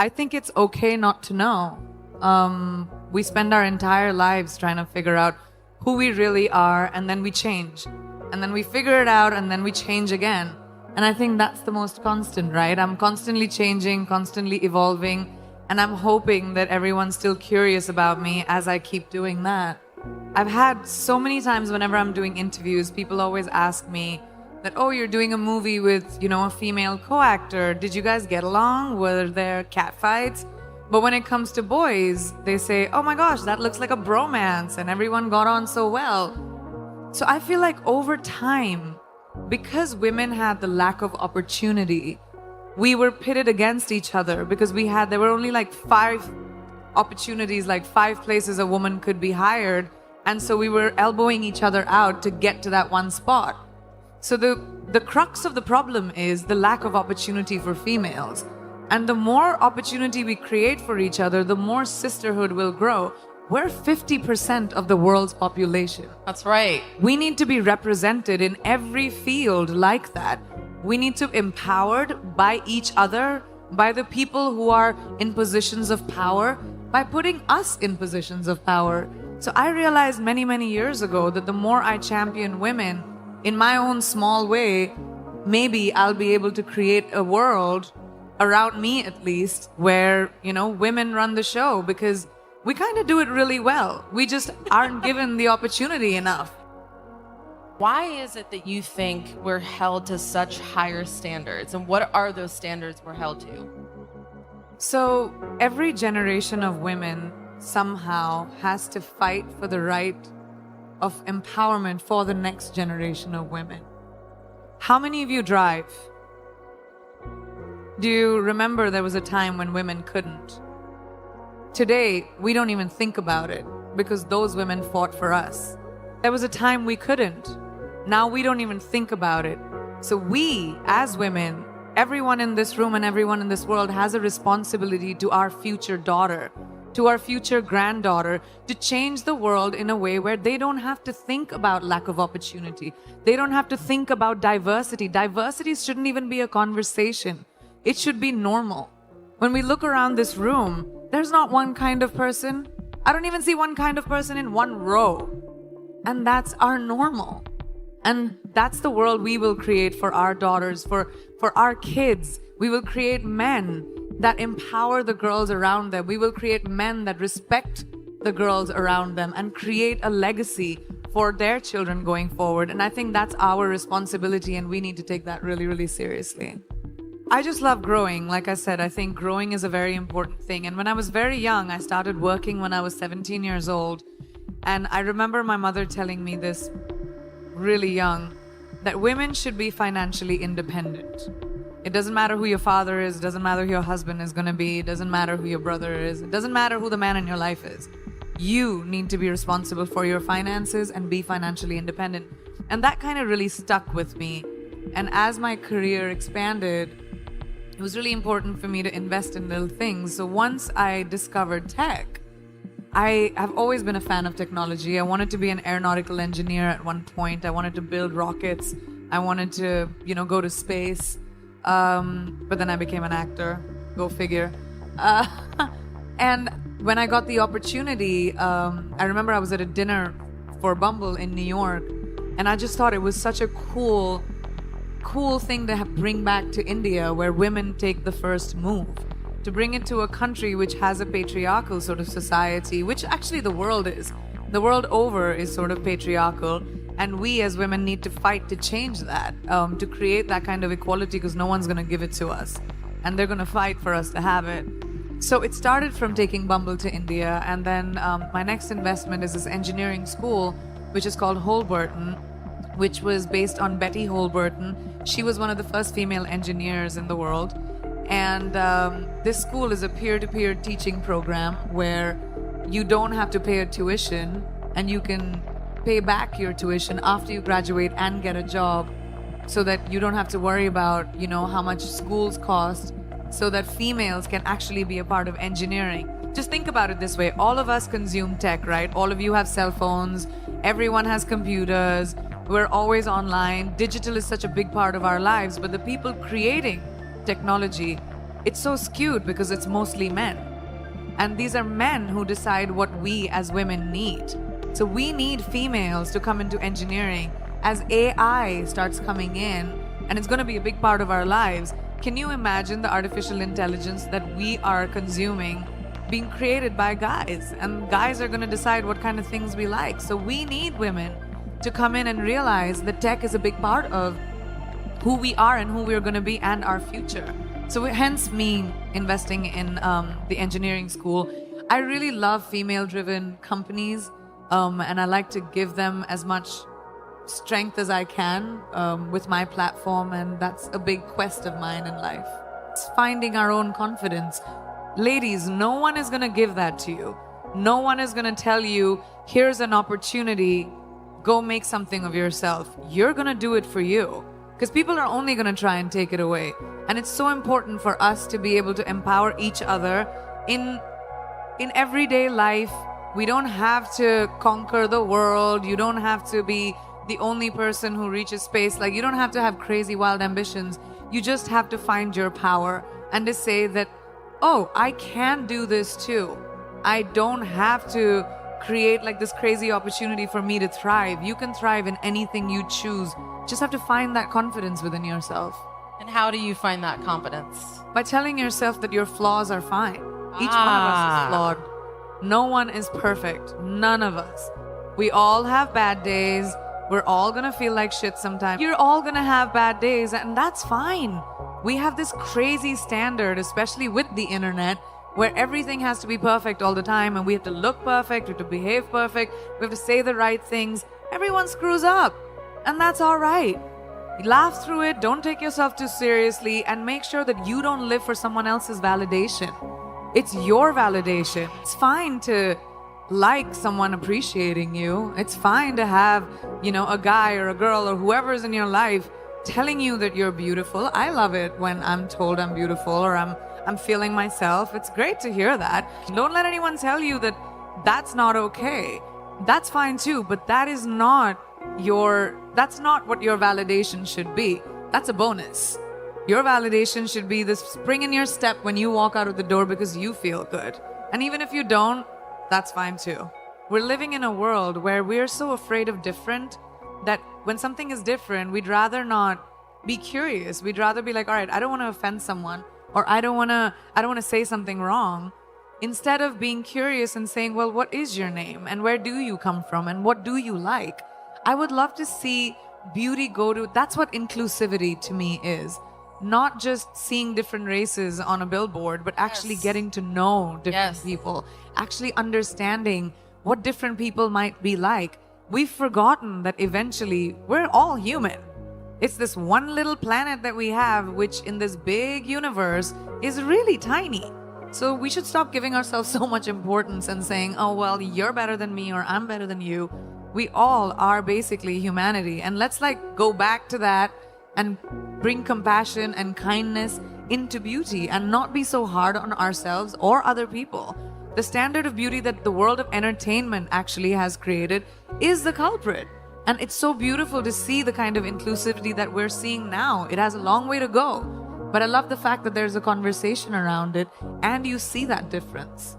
I think it's okay not to know. We spend our entire lives trying to figure out who we really are, and then we change. And then we figure it out, and then we change again. And I think that's the most constant, right? I'm constantly changing, constantly evolving, and I'm hoping that everyone's still curious about me as I keep doing that. I've had so many times whenever I'm doing interviews, people always ask me that, oh, you're doing a movie with, a female co-actor. Did you guys get along? Were there catfights? But when it comes to boys, they say, oh my gosh, that looks like a bromance and everyone got on so well. So I feel like over time, because women had the lack of opportunity, we were pitted against each other because there were only like 5 opportunities, like 5 places a woman could be hired. And so we were elbowing each other out to get to that one spot. So the crux of the problem is the lack of opportunity for females. And the more opportunity we create for each other, the more sisterhood will grow. We're 50% of the world's population. That's right. We need to be represented in every field like that. We need to be empowered by each other, by the people who are in positions of power, by putting us in positions of power. So I realized many, many years ago that the more I champion women in my own small way, maybe I'll be able to create a world around me, at least, where, women run the show, because we kind of do it really well. We just aren't given the opportunity enough. Why is it that you think we're held to such higher standards? And what are those standards we're held to? So every generation of women somehow has to fight for the right of empowerment for the next generation of women. How many of you drive? Do you remember there was a time when women couldn't? Today, we don't even think about it because those women fought for us. There was a time we couldn't. Now we don't even think about it. So we, as women, everyone in this room and everyone in this world has a responsibility to our future daughter, to our future granddaughter, to change the world in a way where they don't have to think about lack of opportunity. They don't have to think about diversity. Diversity shouldn't even be a conversation. It should be normal. When we look around this room, there's not one kind of person. I don't even see one kind of person in one row. And that's our normal. And that's the world we will create for our daughters, for our kids. We will create men that empower the girls around them. We will create men that respect the girls around them and create a legacy for their children going forward. And I think that's our responsibility, and we need to take that really, really seriously. I just love growing. Like I said, I think growing is a very important thing. And when I was very young, I started working when I was 17 years old. And I remember my mother telling me this really young, that women should be financially independent. It doesn't matter who your father is, it doesn't matter who your husband is going to be, it doesn't matter who your brother is, it doesn't matter who the man in your life is. You need to be responsible for your finances and be financially independent. And that kind of really stuck with me. And as my career expanded, it was really important for me to invest in little things. So once I discovered tech, I have always been a fan of technology. I wanted to be an aeronautical engineer at one point. I wanted to build rockets. I wanted to, go to space. But then I became an actor. Go figure. And when I got the opportunity, I remember I was at a dinner for Bumble in New York, and I just thought it was such a cool thing to bring back to India, where women take the first move. To bring it to a country which has a patriarchal sort of society, which actually the world is. The world over is sort of patriarchal, and we as women need to fight to change that, to create that kind of equality, because no one's going to give it to us, and they're going to fight for us to have it. So it started from taking Bumble to India, and then my next investment is this engineering school, which is called Holberton, which was based on Betty Holberton. She was one of the first female engineers in the world. And this school is a peer-to-peer teaching program where you don't have to pay a tuition, and you can pay back your tuition after you graduate and get a job, so that you don't have to worry about, how much schools cost, so that females can actually be a part of engineering. Just think about it this way. All of us consume tech, right? All of you have cell phones. Everyone has computers. We're always online. Digital is such a big part of our lives, but the people creating technology it's so skewed because it's mostly men. And these are men who decide what we as women need. So we need females to come into engineering as AI starts coming in, and it's going to be a big part of our lives. Can you imagine the artificial intelligence that we are consuming being created by guys? And guys are going to decide what kind of things we like. So we need women to come in and realize that tech is a big part of who we are and who we're going to be and our future. So hence me investing in the engineering school. I really love female-driven companies, and I like to give them as much strength as I can with my platform, and that's a big quest of mine in life. It's finding our own confidence. Ladies, no one is going to give that to you. No one is going to tell you, here's an opportunity, go make something of yourself. You're going to do it for you. Because people are only going to try and take it away. And it's so important for us to be able to empower each other in everyday life. We don't have to conquer the world. You don't have to be the only person who reaches space. Like, you don't have to have crazy wild ambitions. You just have to find your power and to say that, oh, I can do this too. I don't have to create like this crazy opportunity for me to thrive. You can thrive in anything you choose. Just have to find that confidence within yourself. And how do you find that confidence? By telling yourself that your flaws are fine. Each one of us is flawed. No one is perfect. None of us. We all have bad days. We're all gonna feel like shit sometimes. You're all gonna have bad days, and that's fine. We have this crazy standard, especially with the internet, where everything has to be perfect all the time, and we have to look perfect, we have to behave perfect, we have to say the right things. Everyone screws up, and that's all right. Laugh through it, don't take yourself too seriously, and make sure that you don't live for someone else's validation. It's your validation. It's fine to like someone appreciating you. It's fine to have, a guy or a girl or whoever is in your life telling you that you're beautiful. I love it when I'm told I'm beautiful or I'm feeling myself. It's great to hear that. Don't let anyone tell you that that's not okay. That's fine too, but that's not what your validation should be. That's a bonus. Your validation should be this spring in your step when you walk out of the door because you feel good. And even if you don't, that's fine too. We're living in a world where we're so afraid of different that when something is different, we'd rather not be curious. We'd rather be like, all right, I don't want to offend someone, or I don't want to say something wrong. Instead of being curious and saying, well, what is your name? And where do you come from? And what do you like? I would love to see beauty go to, that's what inclusivity to me is. Not just seeing different races on a billboard, but actually getting to know different people, actually understanding what different people might be like. We've forgotten that eventually we're all human. It's this one little planet that we have, which in this big universe is really tiny. So we should stop giving ourselves so much importance and saying, oh, well, you're better than me or I'm better than you. We all are basically humanity. And let's go back to that and bring compassion and kindness into beauty and not be so hard on ourselves or other people. The standard of beauty that the world of entertainment actually has created is the culprit. And it's so beautiful to see the kind of inclusivity that we're seeing now. It has a long way to go. But I love the fact that there's a conversation around it and you see that difference.